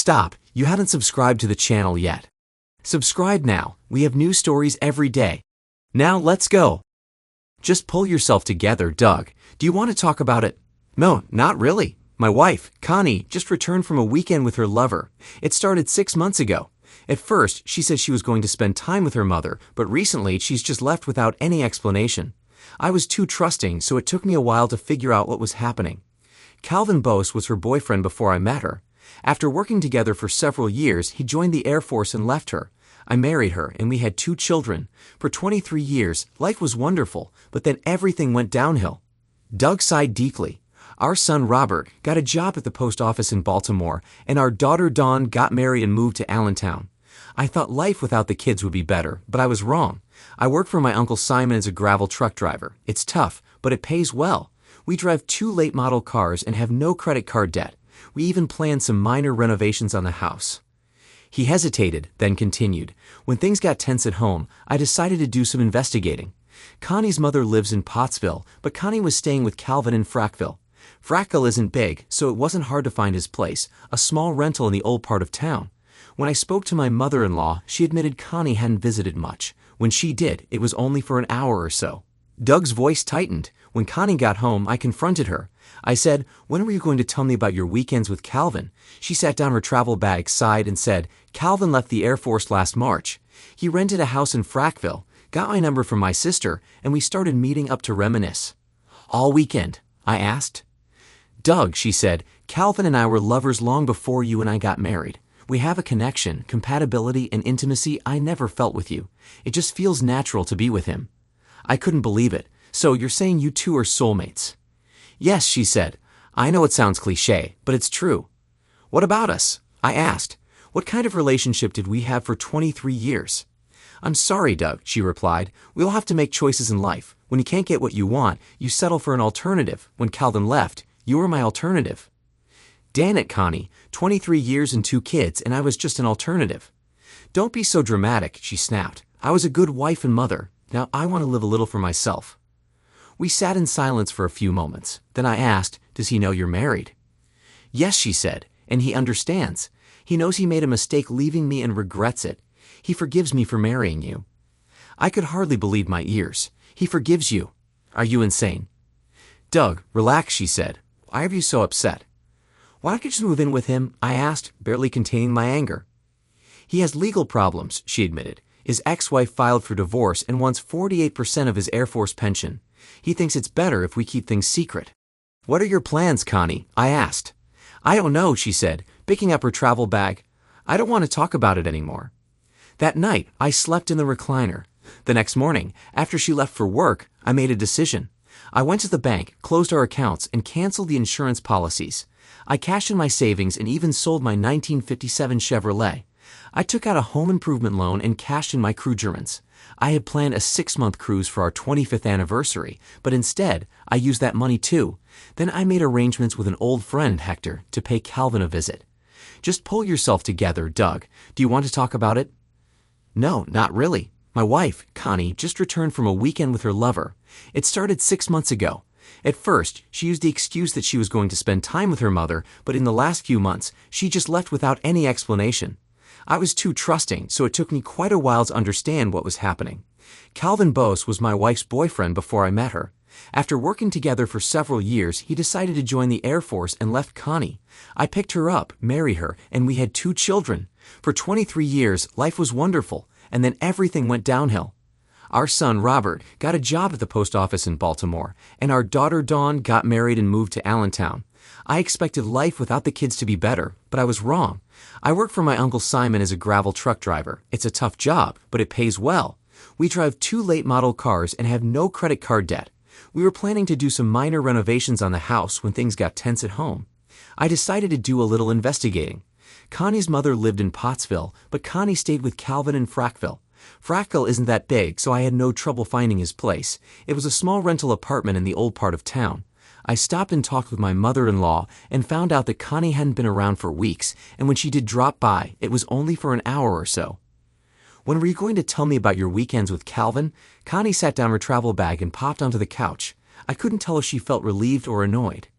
Stop, you haven't subscribed to the channel yet. Subscribe now, we have new stories every day. Now let's go. Just pull yourself together, Doug. Do you want to talk about it? No, not really. My wife, Connie, just returned from a weekend with her lover. It started 6 months ago. At first, she said she was going to spend time with her mother, but recently she's just left without any explanation. I was too trusting, so it took me a while to figure out what was happening. Calvin Bose was her boyfriend before I met her. After working together for several years, he joined the Air Force and left her. I married her, and we had 2 children. For 23 years, life was wonderful, but then everything went downhill. Doug sighed deeply. Our son Robert got a job at the post office in Baltimore, and our daughter Dawn got married and moved to Allentown. I thought life without the kids would be better, but I was wrong. I work for my Uncle Simon as a gravel truck driver. It's tough, but it pays well. We drive 2 late model cars and have no credit card debt. We even planned some minor renovations on the house. He hesitated, then continued. When things got tense at home, I decided to do some investigating. Connie's mother lives in Pottsville, but Connie was staying with Calvin in Frackville. Frackville isn't big, so it wasn't hard to find his place, a small rental in the old part of town. When I spoke to my mother-in-law, she admitted Connie hadn't visited much. When she did, it was only for an hour or so. Doug's voice tightened. When Connie got home, I confronted her. I said, "When were you going to tell me about your weekends with Calvin?" She sat down her travel bag, sighed, and said, "Calvin left the Air Force last March. He rented a house in Frackville, got my number from my sister, and we started meeting up to reminisce." "All weekend?" I asked. "Doug," she said, "Calvin and I were lovers long before you and I got married. We have a connection, compatibility, and intimacy I never felt with you. It just feels natural to be with him." I couldn't believe it. "So you're saying you two are soulmates?" "Yes," she said. "I know it sounds cliché, but it's true." "What about us?" I asked. "What kind of relationship did we have for 23 years?" "I'm sorry, Doug," she replied. "We all have to make choices in life. When you can't get what you want, you settle for an alternative. When Calvin left, you were my alternative." "Damn it, Connie. 23 years and 2 kids, and I was just an alternative." "Don't be so dramatic," she snapped. "I was a good wife and mother. Now I want to live a little for myself." We sat in silence for a few moments. Then I asked, "Does he know you're married?" "Yes," she said, "and he understands. He knows he made a mistake leaving me and regrets it. He forgives me for marrying you." I could hardly believe my ears. "He forgives you? Are you insane?" "Doug, relax," she said. "Why are you so upset?" "Why don't you just move in with him?" I asked, barely containing my anger. "He has legal problems," she admitted. His ex-wife filed for divorce and wants 48% of his Air Force pension. He thinks it's better if we keep things secret. "What are your plans, Connie?" I asked. "I don't know," she said, picking up her travel bag. "I don't want to talk about it anymore." That night, I slept in the recliner. The next morning, after she left for work, I made a decision. I went to the bank, closed our accounts, and canceled the insurance policies. I cashed in my savings and even sold my 1957 Chevrolet. I took out a home improvement loan and cashed in my crew Germans. I had planned a 6-month cruise for our 25th anniversary, but instead, I used that money too. Then I made arrangements with an old friend, Hector, to pay Calvin a visit. Just pull yourself together, Doug. Do you want to talk about it? No, not really. My wife, Connie, just returned from a weekend with her lover. It started 6 months ago. At first, she used the excuse that she was going to spend time with her mother, but in the last few months, she just left without any explanation. I was too trusting, so it took me quite a while to understand what was happening. Calvin Bose was my wife's boyfriend before I met her. After working together for several years, he decided to join the Air Force and left Connie. I picked her up, married her, and we had 2 children. For 23 years, life was wonderful, and then everything went downhill. Our son Robert got a job at the post office in Baltimore, and our daughter Dawn got married and moved to Allentown. I expected life without the kids to be better, but I was wrong. I work for my Uncle Simon as a gravel truck driver. It's a tough job, but it pays well. We drive 2 late model cars and have no credit card debt. We were planning to do some minor renovations on the house when things got tense at home. I decided to do a little investigating. Connie's mother lived in Pottsville, but Connie stayed with Calvin in Frackville. Frackville isn't that big, so I had no trouble finding his place. It was a small rental apartment in the old part of town. I stopped and talked with my mother-in-law and found out that Connie hadn't been around for weeks, and when she did drop by, it was only for an hour or so. "When were you going to tell me about your weekends with Calvin?" Connie sat down her travel bag and popped onto the couch. I couldn't tell if she felt relieved or annoyed.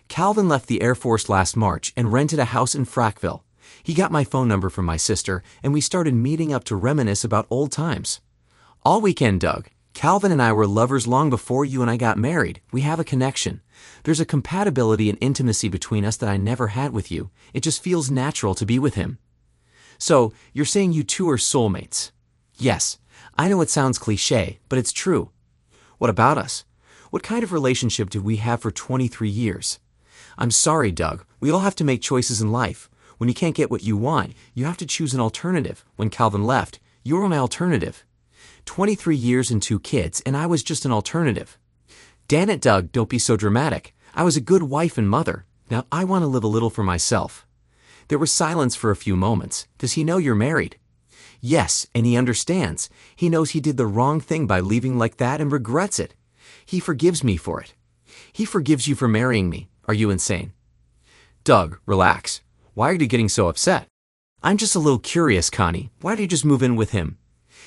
"Calvin left the Air Force last March and rented a house in Frackville. He got my phone number from my sister, and we started meeting up to reminisce about old times. All weekend, Doug. Calvin and I were lovers long before you and I got married. We have a connection. There's a compatibility and intimacy between us that I never had with you. It just feels natural to be with him. So, you're saying you two are soulmates? Yes. I know it sounds cliché, but it's true. What about us? What kind of relationship did we have for 23 years? I'm sorry, Doug. We all have to make choices in life. When you can't get what you want, you have to choose an alternative. When Calvin left, you were my alternative. 23 years and 2 kids, and I was just an alternative. Damn it, Doug, don't be so dramatic. I was a good wife and mother. Now I want to live a little for myself. There was silence for a few moments. Does he know you're married? Yes, and he understands. He knows he did the wrong thing by leaving like that and regrets it. He forgives me for it. He forgives you for marrying me. Are you insane? Doug, relax. Why are you getting so upset? I'm just a little curious, Connie. Why don't you just move in with him?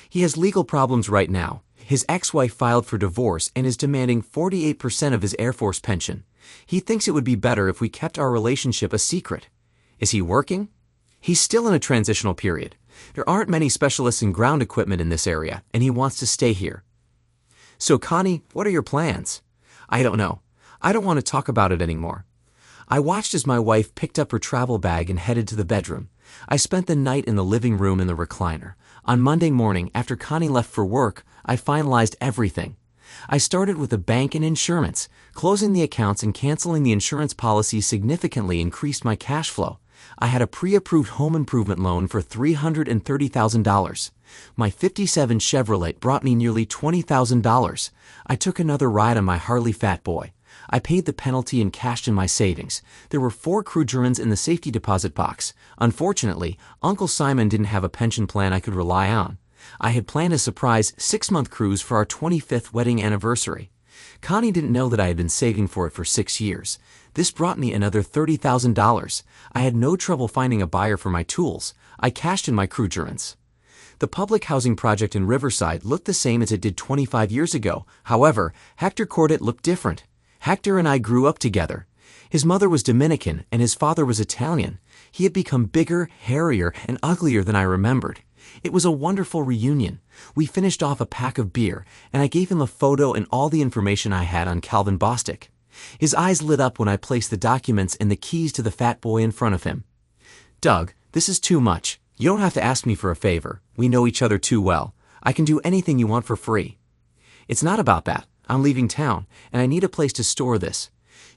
He has legal problems right now. His ex-wife filed for divorce and is demanding 48% of his Air Force pension. He thinks it would be better if we kept our relationship a secret. Is he working? He's still in a transitional period. There aren't many specialists in ground equipment in this area, and he wants to stay here. So, Connie, what are your plans? I don't know. I don't want to talk about it anymore. I watched as my wife picked up her travel bag and headed to the bedroom. I spent the night in the living room in the recliner. On Monday morning, after Connie left for work, I finalized everything. I started with the bank and insurance. Closing the accounts and canceling the insurance policy significantly increased my cash flow. I had a pre-approved home improvement loan for $330,000. My '57 Chevrolet brought me nearly $20,000. I took another ride on my Harley Fat Boy. I paid the penalty and cashed in my savings. There were 4 crugerins in the safety deposit box. Unfortunately, Uncle Simon didn't have a pension plan I could rely on. I had planned a surprise 6-month cruise for our 25th wedding anniversary. Connie didn't know that I had been saving for it for 6 years. This brought me another $30,000. I had no trouble finding a buyer for my tools. I cashed in my crugerins. The public housing project in Riverside looked the same as it did 25 years ago. However, Hector Cordet looked different. Hector and I grew up together. His mother was Dominican and his father was Italian. He had become bigger, hairier, and uglier than I remembered. It was a wonderful reunion. We finished off a pack of beer, and I gave him a photo and all the information I had on Calvin Bostic. His eyes lit up when I placed the documents and the keys to the Fat Boy in front of him. Doug, this is too much. You don't have to ask me for a favor. We know each other too well. I can do anything you want for free. It's not about that. I'm leaving town, and I need a place to store this.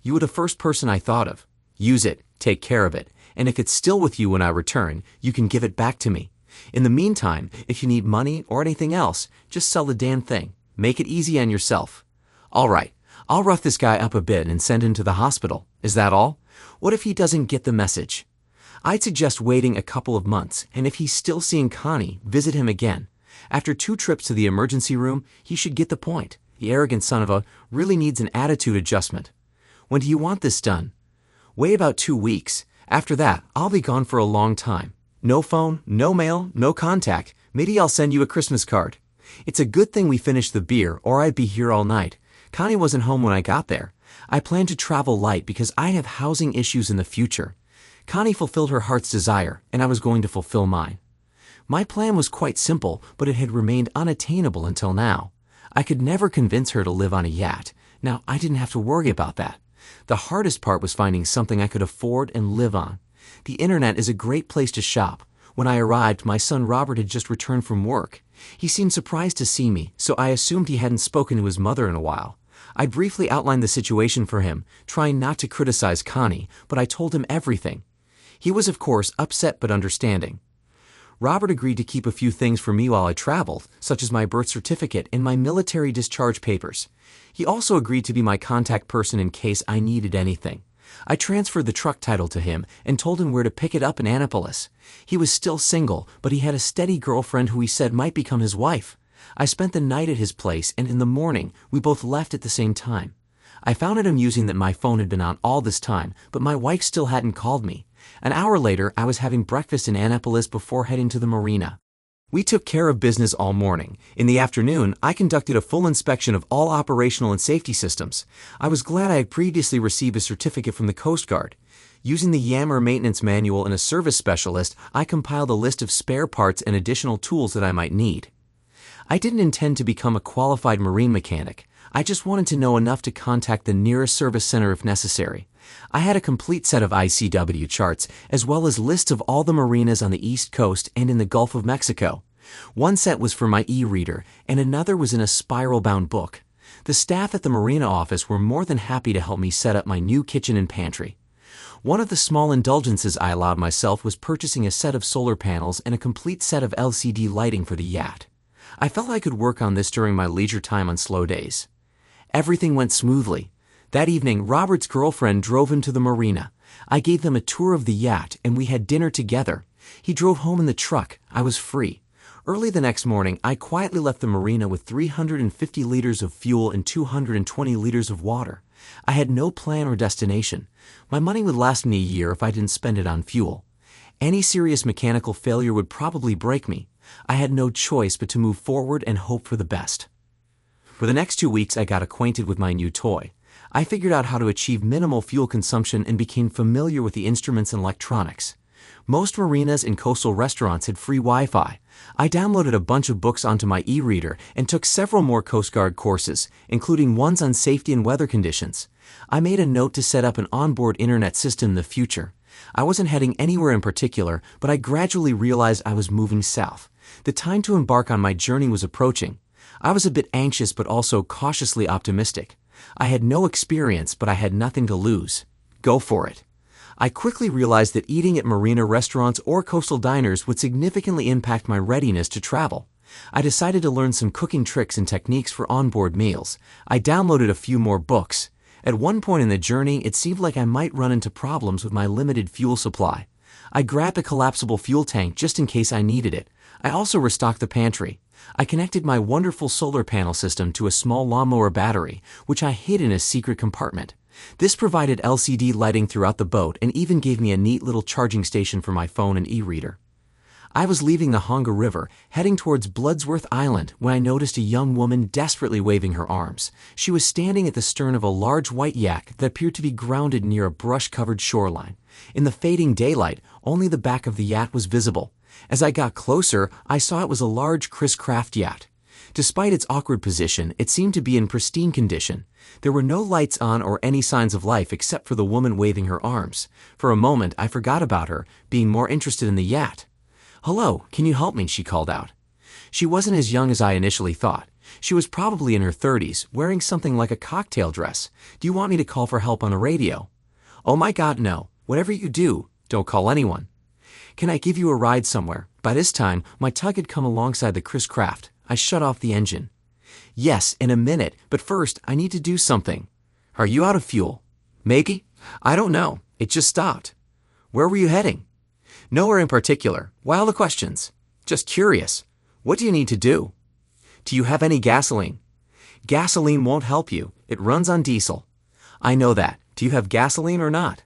You were the first person I thought of. Use it, take care of it, and if it's still with you when I return, you can give it back to me. In the meantime, if you need money or anything else, just sell the damn thing. Make it easy on yourself. All right, I'll rough this guy up a bit and send him to the hospital. Is that all? What if he doesn't get the message? I'd suggest waiting a couple of months, and if he's still seeing Connie, visit him again. After 2 trips to the emergency room, he should get the point. The arrogant son of a really needs an attitude adjustment. When do you want this done? Wait about 2 weeks. After that, I'll be gone for a long time. No phone, no mail, no contact. Maybe I'll send you a Christmas card. It's a good thing we finished the beer, or I'd be here all night. Connie wasn't home when I got there. I planned to travel light because I have housing issues in the future. Connie fulfilled her heart's desire, and I was going to fulfill mine. My plan was quite simple, but it had remained unattainable until now. I could never convince her to live on a yacht. Now, I didn't have to worry about that. The hardest part was finding something I could afford and live on. The internet is a great place to shop. When I arrived, my son Robert had just returned from work. He seemed surprised to see me, so I assumed he hadn't spoken to his mother in a while. I briefly outlined the situation for him, trying not to criticize Connie, but I told him everything. He was, of course, upset but understanding. Robert agreed to keep a few things for me while I traveled, such as my birth certificate and my military discharge papers. He also agreed to be my contact person in case I needed anything. I transferred the truck title to him and told him where to pick it up in Annapolis. He was still single, but he had a steady girlfriend who he said might become his wife. I spent the night at his place, and in the morning, we both left at the same time. I found it amusing that my phone had been on all this time, but my wife still hadn't called me. An hour later, I was having breakfast in Annapolis before heading to the marina. We took care of business all morning. In the afternoon, I conducted a full inspection of all operational and safety systems. I was glad I had previously received a certificate from the Coast Guard. Using the Yammer maintenance manual and a service specialist, I compiled a list of spare parts and additional tools that I might need. I didn't intend to become a qualified marine mechanic. I just wanted to know enough to contact the nearest service center if necessary. I had a complete set of ICW charts, as well as lists of all the marinas on the East Coast and in the Gulf of Mexico. One set was for my e-reader, and another was in a spiral-bound book. The staff at the marina office were more than happy to help me set up my new kitchen and pantry. One of the small indulgences I allowed myself was purchasing a set of solar panels and a complete set of LCD lighting for the yacht. I felt I could work on this during my leisure time on slow days. Everything went smoothly. That evening, Robert's girlfriend drove him to the marina. I gave them a tour of the yacht, and we had dinner together. He drove home in the truck. I was free. Early the next morning, I quietly left the marina with 350 liters of fuel and 220 liters of water. I had no plan or destination. My money would last me a year if I didn't spend it on fuel. Any serious mechanical failure would probably break me. I had no choice but to move forward and hope for the best. For the next 2 weeks, I got acquainted with my new toy. I figured out how to achieve minimal fuel consumption and became familiar with the instruments and electronics. Most marinas and coastal restaurants had free Wi-Fi. I downloaded a bunch of books onto my e-reader and took several more Coast Guard courses, including ones on safety and weather conditions. I made a note to set up an onboard internet system in the future. I wasn't heading anywhere in particular, but I gradually realized I was moving south. The time to embark on my journey was approaching. I was a bit anxious but also cautiously optimistic. I had no experience, but I had nothing to lose. Go for it. I quickly realized that eating at marina restaurants or coastal diners would significantly impact my readiness to travel. I decided to learn some cooking tricks and techniques for onboard meals. I downloaded a few more books. At one point in the journey, it seemed like I might run into problems with my limited fuel supply. I grabbed a collapsible fuel tank just in case I needed it. I also restocked the pantry. I connected my wonderful solar panel system to a small lawnmower battery, which I hid in a secret compartment. This provided LCD lighting throughout the boat and even gave me a neat little charging station for my phone and e-reader. I was leaving the Honga River, heading towards Bloodsworth Island, when I noticed a young woman desperately waving her arms. She was standing at the stern of a large white yacht that appeared to be grounded near a brush-covered shoreline. In the fading daylight, only the back of the yacht was visible. As I got closer, I saw it was a large Chris Craft yacht. Despite its awkward position, it seemed to be in pristine condition. There were no lights on or any signs of life except for the woman waving her arms. For a moment, I forgot about her, being more interested in the yacht. "Hello, can you help me?" she called out. She wasn't as young as I initially thought. She was probably in her 30s, wearing something like a cocktail dress. "Do you want me to call for help on a radio?" "Oh my God, no. Whatever you do, don't call anyone." "Can I give you a ride somewhere?" By this time, my tug had come alongside the Chris Craft. I shut off the engine. "Yes, in a minute, but first, I need to do something." "Are you out of fuel?" "Maybe. I don't know. It just stopped." "Where were you heading?" "Nowhere in particular. Why all the questions?" "Just curious. What do you need to do?" "Do you have any gasoline?" "Gasoline won't help you. It runs on diesel." "I know that. Do you have gasoline or not?"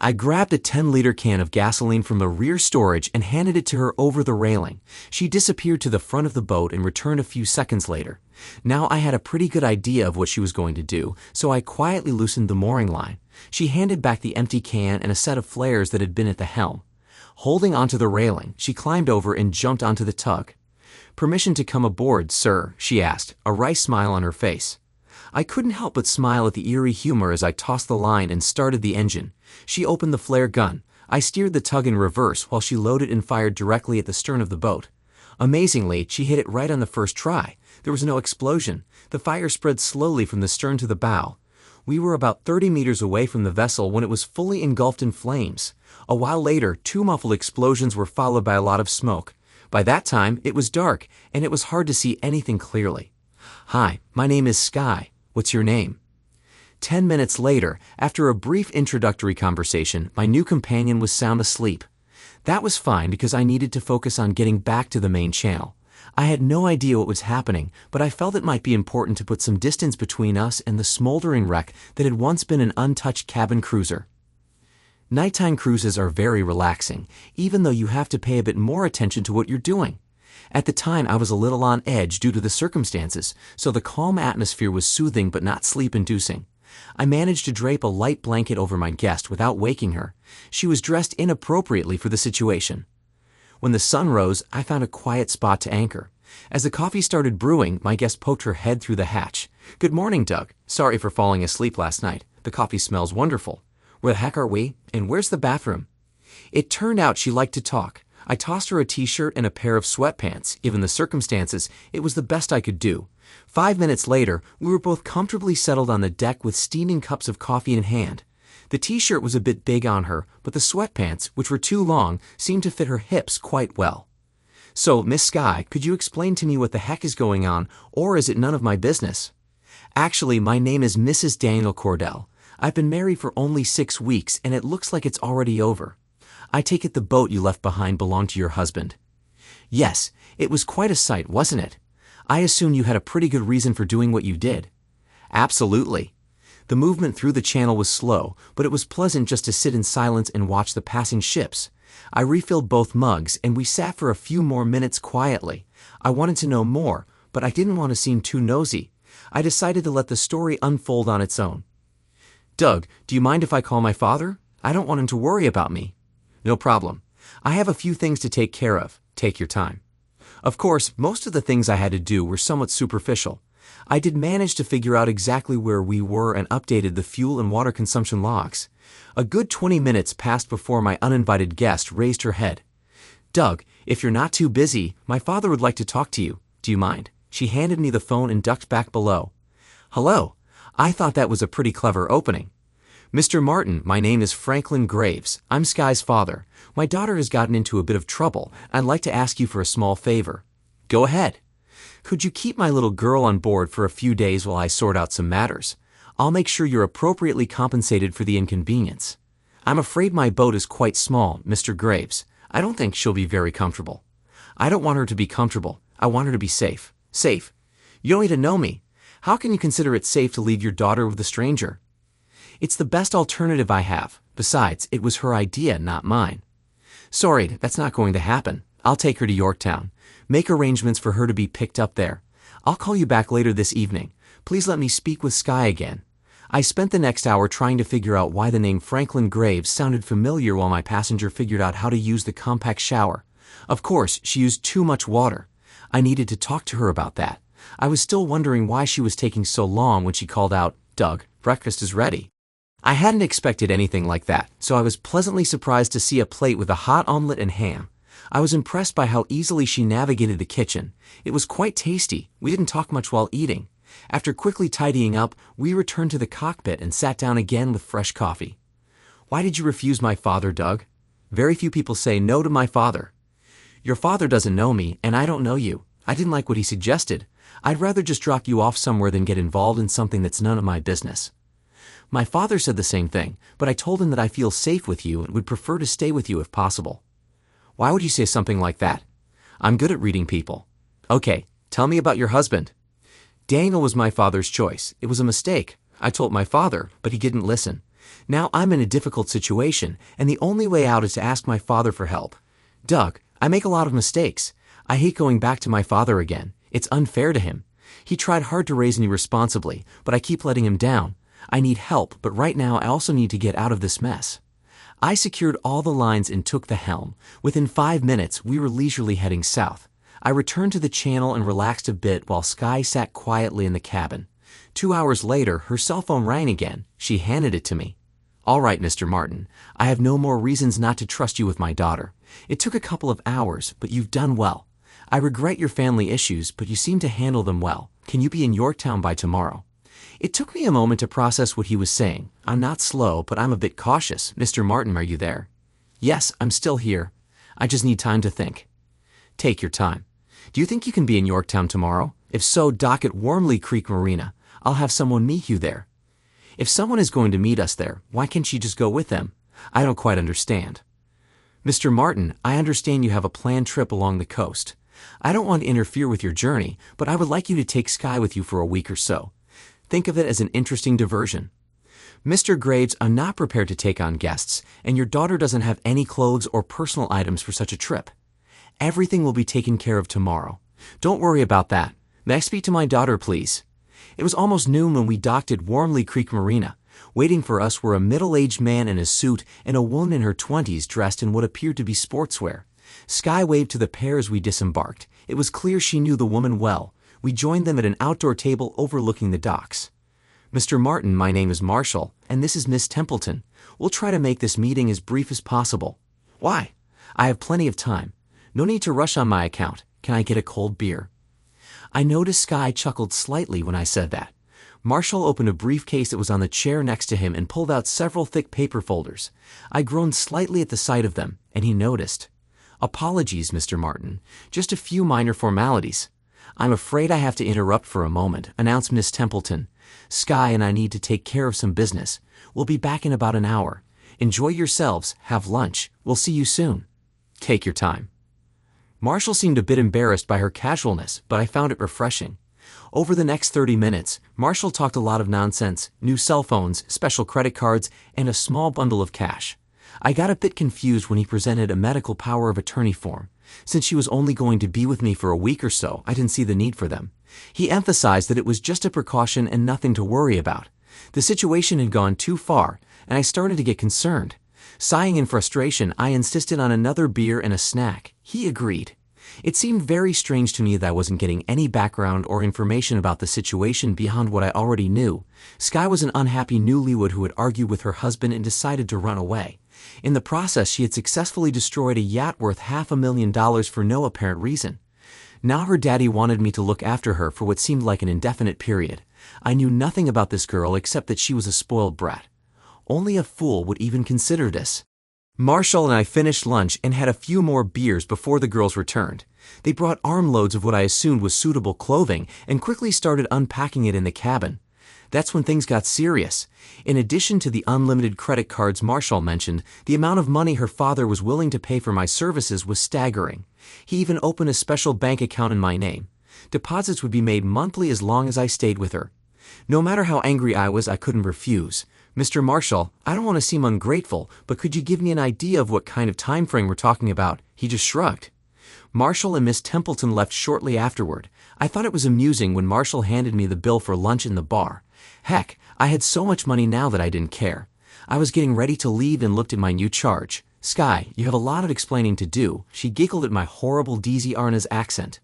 I grabbed a 10-liter can of gasoline from the rear storage and handed it to her over the railing. She disappeared to the front of the boat and returned a few seconds later. Now I had a pretty good idea of what she was going to do, so I quietly loosened the mooring line. She handed back the empty can and a set of flares that had been at the helm. Holding onto the railing, she climbed over and jumped onto the tug. "Permission to come aboard, sir?" she asked, a wry smile on her face. I couldn't help but smile at the eerie humor as I tossed the line and started the engine. She opened the flare gun. I steered the tug in reverse while she loaded and fired directly at the stern of the boat. Amazingly, she hit it right on the first try. There was no explosion. The fire spread slowly from the stern to the bow. We were about 30 meters away from the vessel when it was fully engulfed in flames. A while later, 2 muffled explosions were followed by a lot of smoke. By that time, it was dark, and it was hard to see anything clearly. "Hi, my name is Sky. What's your name?" 10 minutes later, after a brief introductory conversation, my new companion was sound asleep. That was fine because I needed to focus on getting back to the main channel. I had no idea what was happening, but I felt it might be important to put some distance between us and the smoldering wreck that had once been an untouched cabin cruiser. Nighttime cruises are very relaxing, even though you have to pay a bit more attention to what you're doing. At the time, I was a little on edge due to the circumstances, so the calm atmosphere was soothing but not sleep-inducing. I managed to drape a light blanket over my guest without waking her. She was dressed inappropriately for the situation. When the sun rose, I found a quiet spot to anchor. As the coffee started brewing, my guest poked her head through the hatch. "Good morning, Doug. Sorry for falling asleep last night. The coffee smells wonderful. Where the heck are we? And where's the bathroom?" It turned out she liked to talk. I tossed her a t-shirt and a pair of sweatpants. Given the circumstances, it was the best I could do. 5 minutes later, we were both comfortably settled on the deck with steaming cups of coffee in hand. The t-shirt was a bit big on her, but the sweatpants, which were too long, seemed to fit her hips quite well. "So, Miss Skye, could you explain to me what the heck is going on, or is it none of my business?" "Actually, my name is Mrs. Daniel Cordell. I've been married for only 6 weeks, and it looks like it's already over. I take it the boat you left behind belonged to your husband." "Yes, it was quite a sight, wasn't it? I assume you had a pretty good reason for doing what you did." "Absolutely." The movement through the channel was slow, but it was pleasant just to sit in silence and watch the passing ships. I refilled both mugs, and we sat for a few more minutes quietly. I wanted to know more, but I didn't want to seem too nosy. I decided to let the story unfold on its own. "Doug, do you mind if I call my father? I don't want him to worry about me." "No problem. I have a few things to take care of. Take your time." Of course, most of the things I had to do were somewhat superficial. I did manage to figure out exactly where we were and updated the fuel and water consumption logs. A good 20 minutes passed before my uninvited guest raised her head. "Doug, if you're not too busy, my father would like to talk to you. Do you mind?" She handed me the phone and ducked back below. "Hello. I thought that was a pretty clever opening. Mr. Martin, my name is Franklin Graves. I'm Skye's father. My daughter has gotten into a bit of trouble. I'd like to ask you for a small favor." "Go ahead." "Could you keep my little girl on board for a few days while I sort out some matters? I'll make sure you're appropriately compensated for the inconvenience." "I'm afraid my boat is quite small, Mr. Graves. I don't think she'll be very comfortable." "I don't want her to be comfortable. I want her to be safe." "Safe? You don't need to know me. How can you consider it safe to leave your daughter with a stranger?" "It's the best alternative I have. Besides, it was her idea, not mine." "Sorry, that's not going to happen. I'll take her to Yorktown. Make arrangements for her to be picked up there. I'll call you back later this evening. Please let me speak with Skye again." I spent the next hour trying to figure out why the name Franklin Graves sounded familiar while my passenger figured out how to use the compact shower. Of course, she used too much water. I needed to talk to her about that. I was still wondering why she was taking so long when she called out, "Doug, breakfast is ready." I hadn't expected anything like that, so I was pleasantly surprised to see a plate with a hot omelet and ham. I was impressed by how easily she navigated the kitchen. It was quite tasty. We didn't talk much while eating. After quickly tidying up, we returned to the cockpit and sat down again with fresh coffee. "Why did you refuse my father, Doug?" "Very few people say no to my father." "Your father doesn't know me, and I don't know you. I didn't like what he suggested. I'd rather just drop you off somewhere than get involved in something that's none of my business." "My father said the same thing, but I told him that I feel safe with you and would prefer to stay with you if possible." "Why would you say something like that?" "I'm good at reading people." "Okay, tell me about your husband." "Daniel was my father's choice. It was a mistake. I told my father, but he didn't listen. Now I'm in a difficult situation, and the only way out is to ask my father for help. Doug, I make a lot of mistakes. I hate going back to my father again. It's unfair to him. He tried hard to raise me responsibly, but I keep letting him down. I need help, but right now I also need to get out of this mess." I secured all the lines and took the helm. Within 5 minutes, we were leisurely heading south. I returned to the channel and relaxed a bit while Skye sat quietly in the cabin. 2 hours later, her cell phone rang again. She handed it to me. "All right, Mr. Martin. I have no more reasons not to trust you with my daughter. It took a couple of hours, but you've done well. I regret your family issues, but you seem to handle them well. Can you be in Yorktown by tomorrow?" It took me a moment to process what he was saying. I'm not slow, but I'm a bit cautious. "Mr. Martin, are you there?" "Yes, I'm still here. I just need time to think." "Take your time. Do you think you can be in Yorktown tomorrow? If so, dock at Wormley Creek Marina. I'll have someone meet you there." "If someone is going to meet us there, why can't she just go with them? I don't quite understand." "Mr. Martin, I understand you have a planned trip along the coast. I don't want to interfere with your journey, but I would like you to take Skye with you for a week or so. Think of it as an interesting diversion." "Mr. Graves, I'm not prepared to take on guests, and your daughter doesn't have any clothes or personal items for such a trip. Everything will be taken care of tomorrow. Don't worry about that. May I speak to my daughter, please?" It was almost noon when we docked at Warmley Creek Marina. Waiting for us were a middle-aged man in a suit and a woman in her 20s dressed in what appeared to be sportswear. Sky waved to the pair as we disembarked. It was clear she knew the woman well. We joined them at an outdoor table overlooking the docks. "Mr. Martin, my name is Marshall, and this is Miss Templeton. We'll try to make this meeting as brief as possible." "Why?" "I have plenty of time. No need to rush on my account. Can I get a cold beer?" I noticed Sky chuckled slightly when I said that. Marshall opened a briefcase that was on the chair next to him and pulled out several thick paper folders. I groaned slightly at the sight of them, and he noticed. "Apologies, Mr. Martin. Just a few minor formalities." "I'm afraid I have to interrupt for a moment," announced Miss Templeton. "Sky and I need to take care of some business. We'll be back in about an hour. Enjoy yourselves, have lunch. We'll see you soon." "Take your time." Marshall seemed a bit embarrassed by her casualness, but I found it refreshing. Over the next 30 minutes, Marshall talked a lot of nonsense, new cell phones, special credit cards, and a small bundle of cash. I got a bit confused when he presented a medical power of attorney form. Since she was only going to be with me for a week or so, I didn't see the need for them. He emphasized that it was just a precaution and nothing to worry about. The situation had gone too far, and I started to get concerned. Sighing in frustration, I insisted on another beer and a snack. He agreed. It seemed very strange to me that I wasn't getting any background or information about the situation beyond what I already knew. Sky was an unhappy newlywed who had argued with her husband and decided to run away. In the process, she had successfully destroyed a yacht worth $500,000 for no apparent reason. Now her daddy wanted me to look after her for what seemed like an indefinite period. I knew nothing about this girl except that she was a spoiled brat. Only a fool would even consider this. Marshall and I finished lunch and had a few more beers before the girls returned. They brought armloads of what I assumed was suitable clothing and quickly started unpacking it in the cabin. That's when things got serious. In addition to the unlimited credit cards Marshall mentioned, the amount of money her father was willing to pay for my services was staggering. He even opened a special bank account in my name. Deposits would be made monthly as long as I stayed with her. No matter how angry I was, I couldn't refuse. "Mr. Marshall, I don't want to seem ungrateful, but could you give me an idea of what kind of time frame we're talking about?" He just shrugged. Marshall and Miss Templeton left shortly afterward. I thought it was amusing when Marshall handed me the bill for lunch in the bar. Heck, I had so much money now that I didn't care. I was getting ready to leave and looked at my new charge. "Sky, you have a lot of explaining to do." She giggled at my horrible DZ Arna's accent.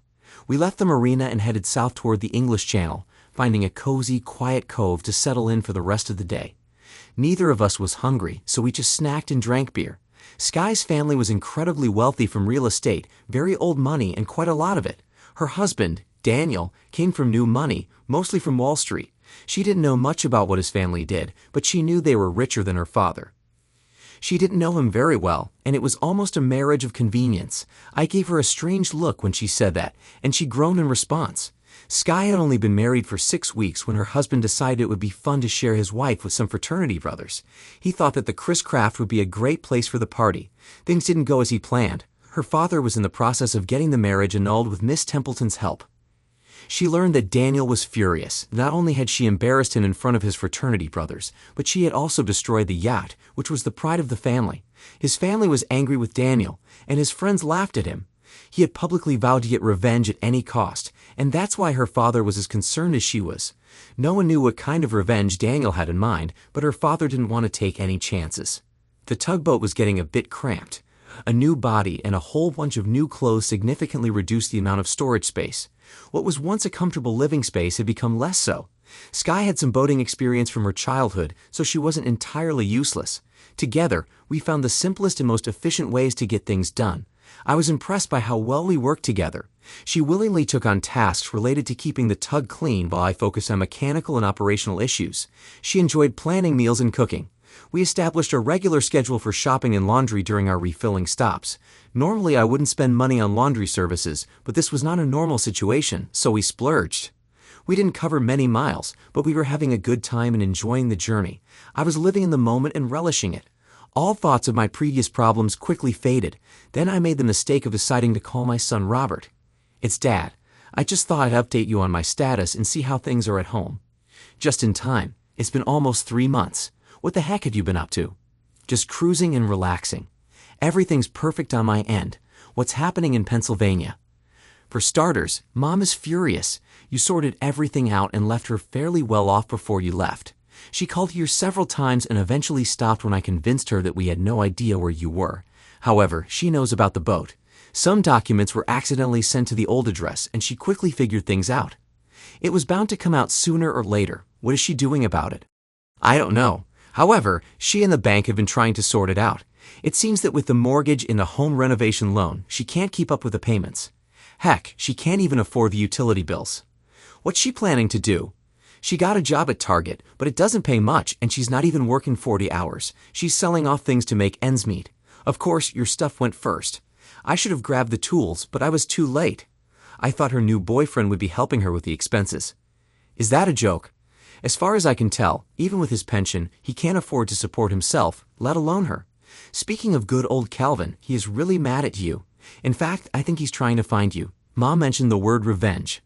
We left the marina and headed south toward the English Channel, finding a cozy, quiet cove to settle in for the rest of the day. Neither of us was hungry, so we just snacked and drank beer. Sky's family was incredibly wealthy from real estate, very old money, and quite a lot of it. Her husband, Daniel, came from new money, mostly from Wall Street. She didn't know much about what his family did, but she knew they were richer than her father. She didn't know him very well, and it was almost a marriage of convenience. I gave her a strange look when she said that, and she groaned in response. Sky had only been married for 6 weeks when her husband decided it would be fun to share his wife with some fraternity brothers. He thought that the Chris Craft would be a great place for the party. Things didn't go as he planned. Her father was in the process of getting the marriage annulled with Miss Templeton's help. She learned that Daniel was furious. Not only had she embarrassed him in front of his fraternity brothers, but she had also destroyed the yacht, which was the pride of the family. His family was angry with Daniel, and his friends laughed at him. He had publicly vowed to get revenge at any cost, and that's why her father was as concerned as she was. No one knew what kind of revenge Daniel had in mind, but her father didn't want to take any chances. The tugboat was getting a bit cramped. A new body and a whole bunch of new clothes significantly reduced the amount of storage space. What was once a comfortable living space had become less so. Sky had some boating experience from her childhood, so she wasn't entirely useless. Together, we found the simplest and most efficient ways to get things done. I was impressed by how well we worked together. She willingly took on tasks related to keeping the tug clean while I focused on mechanical and operational issues. She enjoyed planning meals and cooking. We established a regular schedule for shopping and laundry during our refilling stops. Normally, I wouldn't spend money on laundry services, but this was not a normal situation, so we splurged. We didn't cover many miles, but we were having a good time and enjoying the journey. I was living in the moment and relishing it. All thoughts of my previous problems quickly faded. Then I made the mistake of deciding to call my son Robert. "It's Dad. I just thought I'd update you on my status and see how things are at home." "Just in time. It's been almost 3 months. What the heck have you been up to?" "Just cruising and relaxing. Everything's perfect on my end. What's happening in Pennsylvania?" For starters, Mom is furious. You sorted everything out and left her fairly well off before you left. She called here several times and eventually stopped when I convinced her that we had no idea where you were. However, she knows about the boat. Some documents were accidentally sent to the old address and she quickly figured things out. It was bound to come out sooner or later. What is she doing about it? I don't know. However, she and the bank have been trying to sort it out. It seems that with the mortgage and the home renovation loan, she can't keep up with the payments. Heck, she can't even afford the utility bills. What's she planning to do? She got a job at Target, but it doesn't pay much and she's not even working 40 hours. She's selling off things to make ends meet. Of course, your stuff went first. I should have grabbed the tools, but I was too late. I thought her new boyfriend would be helping her with the expenses. Is that a joke? As far as I can tell, even with his pension, he can't afford to support himself, let alone her. Speaking of good old Calvin, he is really mad at you. In fact, I think he's trying to find you. Mom mentioned the word revenge.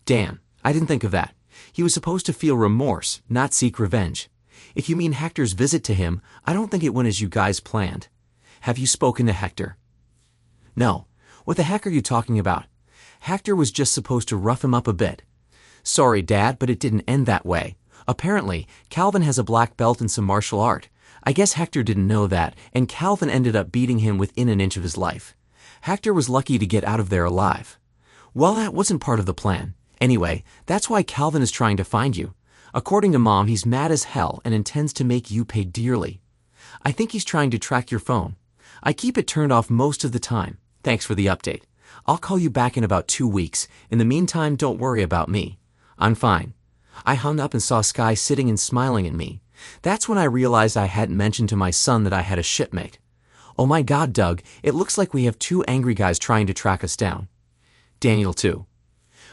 Dan, I didn't think of that. He was supposed to feel remorse, not seek revenge. If you mean Hector's visit to him, I don't think it went as you guys planned. Have you spoken to Hector? No. What the heck are you talking about? Hector was just supposed to rough him up a bit. Sorry, Dad, but it didn't end that way. Apparently, Calvin has a black belt in some martial art. I guess Hector didn't know that, and Calvin ended up beating him within an inch of his life. Hector was lucky to get out of there alive. Well, that wasn't part of the plan. Anyway, that's why Calvin is trying to find you. According to Mom, he's mad as hell and intends to make you pay dearly. I think he's trying to track your phone. I keep it turned off most of the time. Thanks for the update. I'll call you back in about 2 weeks. In the meantime, don't worry about me. I'm fine. I hung up and saw Sky sitting and smiling at me. That's when I realized I hadn't mentioned to my son that I had a shipmate. Oh my God, Doug, it looks like we have 2 angry guys trying to track us down. Daniel too.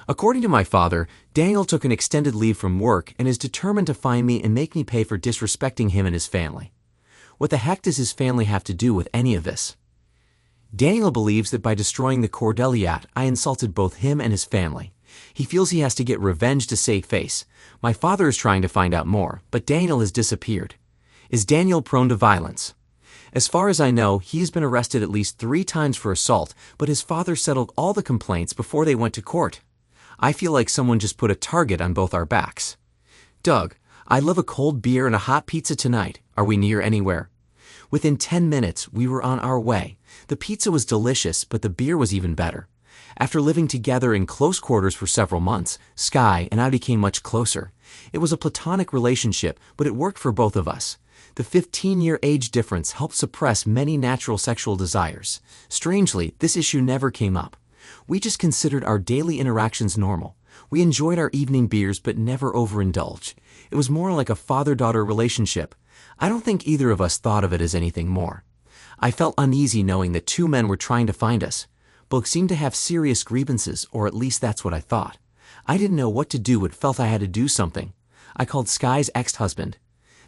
According to my father, Daniel took an extended leave from work and is determined to find me and make me pay for disrespecting him and his family. What the heck does his family have to do with any of this? Daniel believes that by destroying the Cordeliat, I insulted both him and his family. He feels he has to get revenge to save face. My father is trying to find out more, but Daniel has disappeared. Is Daniel prone to violence? As far as I know, he has been arrested at least 3 times for assault, but his father settled all the complaints before they went to court. I feel like someone just put a target on both our backs. Doug, I love a cold beer and a hot pizza tonight. Are we near anywhere? Within 10 minutes, we were on our way. The pizza was delicious, but the beer was even better. After living together in close quarters for several months, Sky and I became much closer. It was a platonic relationship, but it worked for both of us. The 15-year age difference helped suppress many natural sexual desires. Strangely, this issue never came up. We just considered our daily interactions normal. We enjoyed our evening beers but never overindulged. It was more like a father-daughter relationship. I don't think either of us thought of it as anything more. I felt uneasy knowing that 2 men were trying to find us. Both seemed to have serious grievances, or at least that's what I thought. I didn't know what to do but felt I had to do something. I called Sky's ex-husband.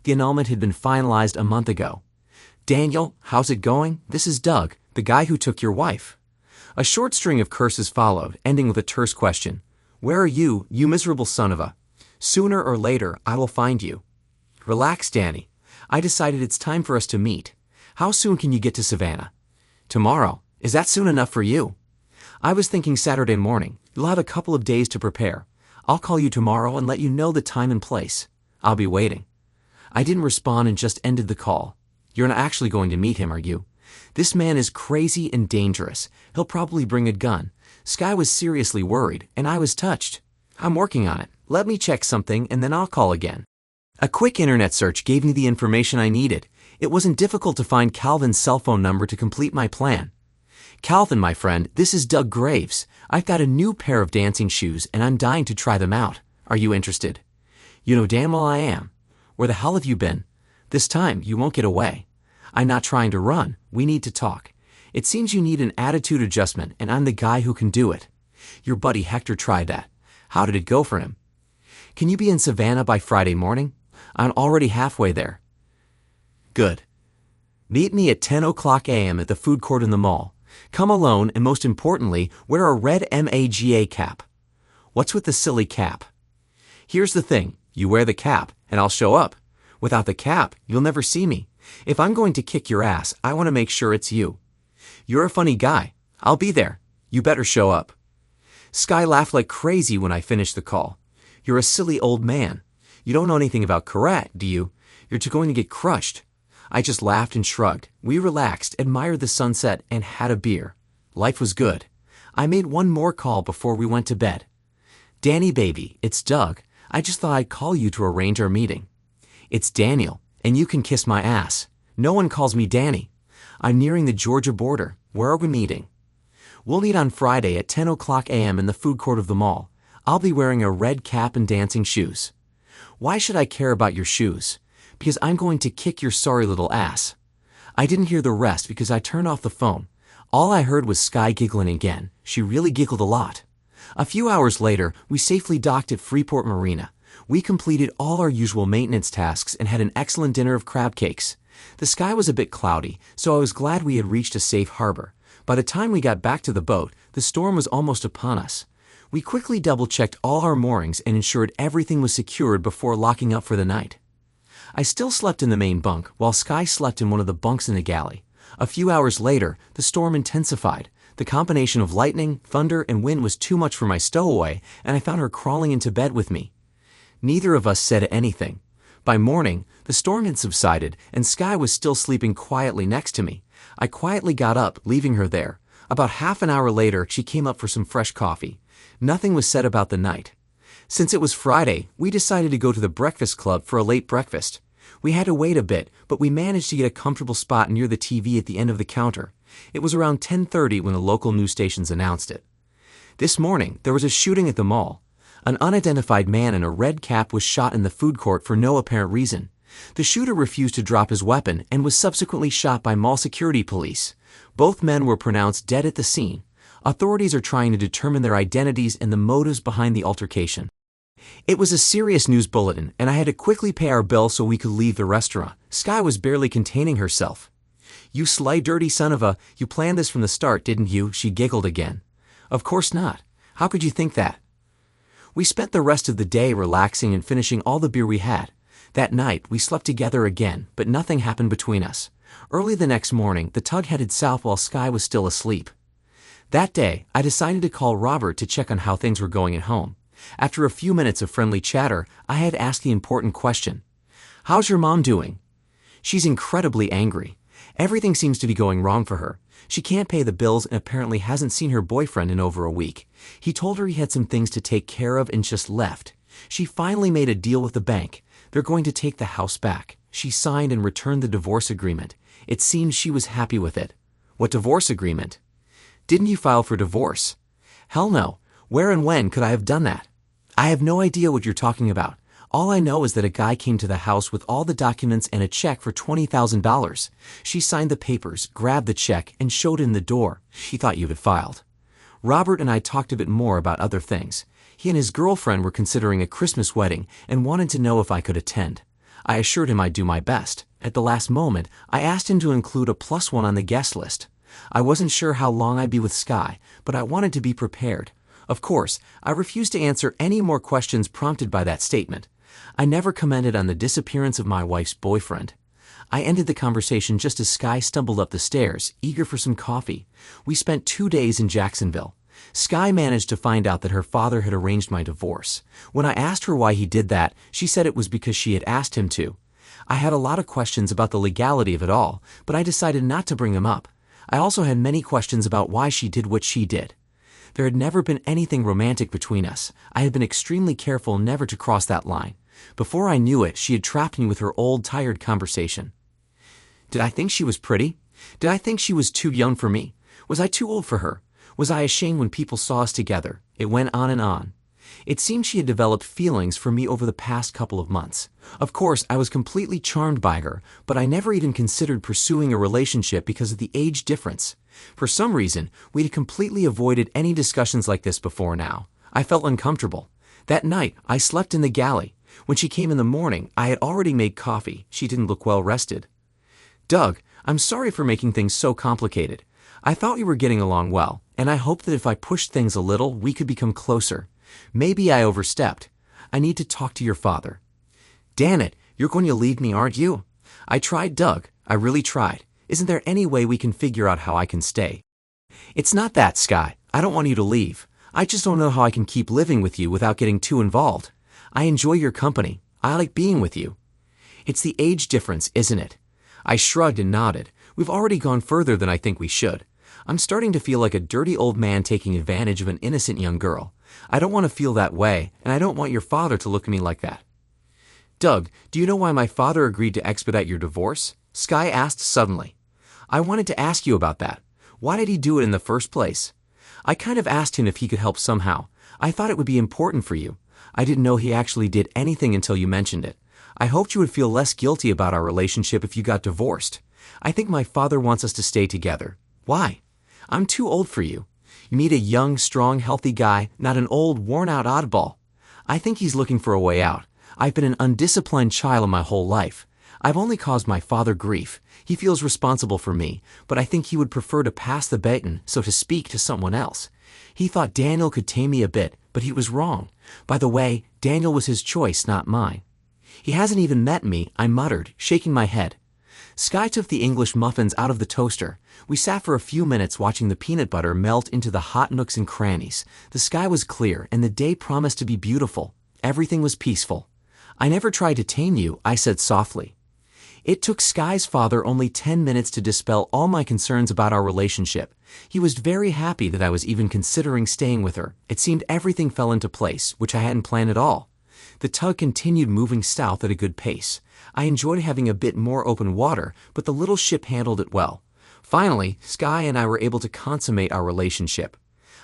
The annulment had been finalized a month ago. Daniel, how's it going? This is Doug, the guy who took your wife. A short string of curses followed, ending with a terse question. Where are you, you miserable son of a... Sooner or later, I will find you. Relax, Danny. I decided it's time for us to meet. How soon can you get to Savannah? Tomorrow. Is that soon enough for you? I was thinking Saturday morning. You'll have a couple of days to prepare. I'll call you tomorrow and let you know the time and place. I'll be waiting. I didn't respond and just ended the call. You're not actually going to meet him, are you? This man is crazy and dangerous. He'll probably bring a gun. Sky was seriously worried, and I was touched. I'm working on it. Let me check something, and then I'll call again. A quick internet search gave me the information I needed. It wasn't difficult to find Calvin's cell phone number to complete my plan. Calvin, my friend, this is Doug Graves. I've got a new pair of dancing shoes, and I'm dying to try them out. Are you interested? You know damn well I am. Where the hell have you been? This time, you won't get away. I'm not trying to run. We need to talk. It seems you need an attitude adjustment, and I'm the guy who can do it. Your buddy Hector tried that. How did it go for him? Can you be in Savannah by Friday morning? I'm already halfway there. Good. Meet me at 10 o'clock a.m. at the food court in the mall. Come alone, and most importantly, wear a red MAGA cap. What's with the silly cap? Here's the thing. You wear the cap, and I'll show up. Without the cap, you'll never see me. If I'm going to kick your ass, I want to make sure it's you. You're a funny guy. I'll be there. You better show up. Sky laughed like crazy when I finished the call. You're a silly old man. You don't know anything about karate, do you? You're going to get crushed. I just laughed and shrugged. We relaxed, admired the sunset, and had a beer. Life was good. I made one more call before we went to bed. Danny baby, it's Doug. I just thought I'd call you to arrange our meeting. It's Daniel, and you can kiss my ass. No one calls me Danny. I'm nearing the Georgia border. Where are we meeting? We'll meet on Friday at 10 o'clock a.m. in the food court of the mall. I'll be wearing a red cap and dancing shoes. Why should I care about your shoes? Because I'm going to kick your sorry little ass. I didn't hear the rest because I turned off the phone. All I heard was Sky giggling again. She really giggled a lot. A few hours later, we safely docked at Freeport Marina. We completed all our usual maintenance tasks and had an excellent dinner of crab cakes. The sky was a bit cloudy, so I was glad we had reached a safe harbor. By the time we got back to the boat, the storm was almost upon us. We quickly double-checked all our moorings and ensured everything was secured before locking up for the night. I still slept in the main bunk, while Sky slept in one of the bunks in the galley. A few hours later, the storm intensified. The combination of lightning, thunder, and wind was too much for my stowaway, and I found her crawling into bed with me. Neither of us said anything. By morning, the storm had subsided, and Sky was still sleeping quietly next to me. I quietly got up, leaving her there. About half an hour later, she came up for some fresh coffee. Nothing was said about the night. Since it was Friday, we decided to go to the breakfast club for a late breakfast. We had to wait a bit, but we managed to get a comfortable spot near the TV at the end of the counter. It was around 10:30 when the local news stations announced it. This morning, there was a shooting at the mall. An unidentified man in a red cap was shot in the food court for no apparent reason. The shooter refused to drop his weapon and was subsequently shot by mall security police. Both men were pronounced dead at the scene. Authorities are trying to determine their identities and the motives behind the altercation. It was a serious news bulletin, and I had to quickly pay our bill so we could leave the restaurant. Sky was barely containing herself. You sly dirty son of a, you planned this from the start, didn't you? She giggled again. Of course not. How could you think that? We spent the rest of the day relaxing and finishing all the beer we had. That night, we slept together again, but nothing happened between us. Early the next morning, the tug headed south while Sky was still asleep. That day, I decided to call Robert to check on how things were going at home. After a few minutes of friendly chatter, I had asked the important question. How's your mom doing? She's incredibly angry. Everything seems to be going wrong for her. She can't pay the bills and apparently hasn't seen her boyfriend in over a week. He told her he had some things to take care of and just left. She finally made a deal with the bank. They're going to take the house back. She signed and returned the divorce agreement. It seems she was happy with it. What divorce agreement? Didn't you file for divorce? Hell no. Where and when could I have done that? I have no idea what you're talking about. All I know is that a guy came to the house with all the documents and a check for $20,000. She signed the papers, grabbed the check, and showed it in the door. She thought you had filed. Robert and I talked a bit more about other things. He and his girlfriend were considering a Christmas wedding and wanted to know if I could attend. I assured him I'd do my best. At the last moment, I asked him to include a +1 on the guest list. I wasn't sure how long I'd be with Sky, but I wanted to be prepared. Of course, I refused to answer any more questions prompted by that statement. I never commented on the disappearance of my wife's boyfriend. I ended the conversation just as Sky stumbled up the stairs, eager for some coffee. We spent 2 days in Jacksonville. Sky managed to find out that her father had arranged my divorce. When I asked her why he did that, she said it was because she had asked him to. I had a lot of questions about the legality of it all, but I decided not to bring them up. I also had many questions about why she did what she did. There had never been anything romantic between us. I had been extremely careful never to cross that line. Before I knew it, she had trapped me with her old, tired conversation. Did I think she was pretty? Did I think she was too young for me? Was I too old for her? Was I ashamed when people saw us together? It went on and on. It seemed she had developed feelings for me over the past couple of months. Of course, I was completely charmed by her, but I never even considered pursuing a relationship because of the age difference. For some reason, we'd completely avoided any discussions like this before now. I felt uncomfortable. That night, I slept in the galley. When she came in the morning, I had already made coffee. She didn't look well rested. Doug, I'm sorry for making things so complicated. I thought we were getting along well, and I hoped that if I pushed things a little, we could become closer. Maybe I overstepped. I need to talk to your father. Damn it, you're going to leave me, aren't you? I tried, Doug. I really tried. Isn't there any way we can figure out how I can stay? It's not that, Sky. I don't want you to leave. I just don't know how I can keep living with you without getting too involved. I enjoy your company. I like being with you. It's the age difference, isn't it? I shrugged and nodded. We've already gone further than I think we should. I'm starting to feel like a dirty old man taking advantage of an innocent young girl. I don't want to feel that way, and I don't want your father to look at me like that. Doug, do you know why my father agreed to expedite your divorce? Sky asked suddenly. I wanted to ask you about that. Why did he do it in the first place? I kind of asked him if he could help somehow. I thought it would be important for you. I didn't know he actually did anything until you mentioned it. I hoped you would feel less guilty about our relationship if you got divorced. I think my father wants us to stay together. Why? I'm too old for you. You need a young, strong, healthy guy, not an old, worn-out oddball. I think he's looking for a way out. I've been an undisciplined child my whole life. I've only caused my father grief. He feels responsible for me, but I think he would prefer to pass the baton, so to speak, to someone else. He thought Daniel could tame me a bit, but he was wrong. By the way, Daniel was his choice, not mine. He hasn't even met me, I muttered, shaking my head. Sky took the English muffins out of the toaster. We sat for a few minutes watching the peanut butter melt into the hot nooks and crannies. The sky was clear, and the day promised to be beautiful. Everything was peaceful. I never tried to tame you, I said softly. It took Sky's father only 10 minutes to dispel all my concerns about our relationship. He was very happy that I was even considering staying with her. It seemed everything fell into place, which I hadn't planned at all. The tug continued moving south at a good pace. I enjoyed having a bit more open water, but the little ship handled it well. Finally, Sky and I were able to consummate our relationship.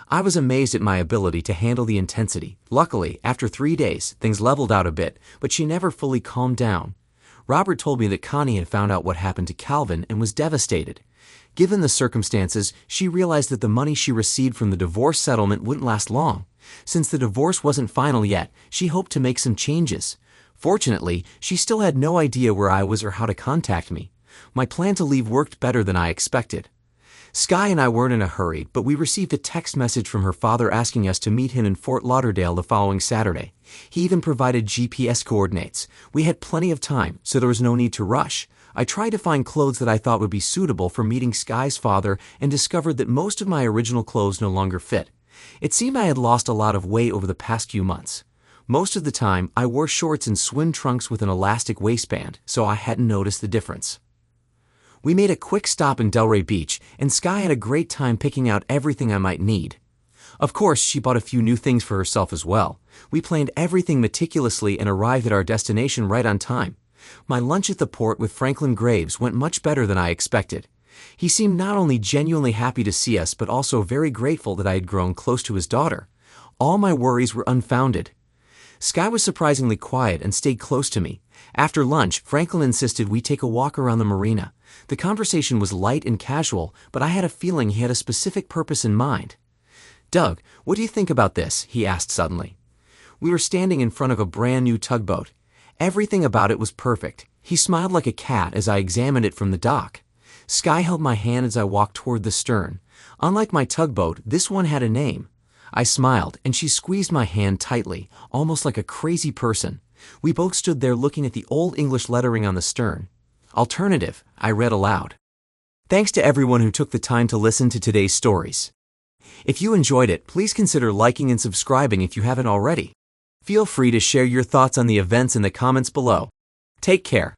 I was amazed at my ability to handle the intensity. Luckily, after 3 days, things leveled out a bit, but she never fully calmed down. Robert told me that Connie had found out what happened to Calvin and was devastated. Given the circumstances, she realized that the money she received from the divorce settlement wouldn't last long. Since the divorce wasn't final yet, she hoped to make some changes. Fortunately, she still had no idea where I was or how to contact me. My plan to leave worked better than I expected. Sky and I weren't in a hurry, but we received a text message from her father asking us to meet him in Fort Lauderdale the following Saturday. He even provided GPS coordinates. We had plenty of time, so there was no need to rush. I tried to find clothes that I thought would be suitable for meeting Sky's father and discovered that most of my original clothes no longer fit. It seemed I had lost a lot of weight over the past few months. Most of the time, I wore shorts and swim trunks with an elastic waistband, so I hadn't noticed the difference. We made a quick stop in Delray Beach, and Sky had a great time picking out everything I might need. Of course, she bought a few new things for herself as well. We planned everything meticulously and arrived at our destination right on time. My lunch at the port with Franklin Graves went much better than I expected. He seemed not only genuinely happy to see us, but also very grateful that I had grown close to his daughter. All my worries were unfounded. Sky was surprisingly quiet and stayed close to me. After lunch, Franklin insisted we take a walk around the marina. The conversation was light and casual, but I had a feeling he had a specific purpose in mind. Doug, what do you think about this? He asked suddenly. We were standing in front of a brand new tugboat. Everything about it was perfect. He smiled like a cat as I examined it from the dock. Sky held my hand as I walked toward the stern. Unlike my tugboat, this one had a name. I smiled, and she squeezed my hand tightly, almost like a crazy person. We both stood there looking at the old English lettering on the stern. Alternative, I read aloud. Thanks to everyone who took the time to listen to today's stories. If you enjoyed it, please consider liking and subscribing if you haven't already. Feel free to share your thoughts on the events in the comments below. Take care.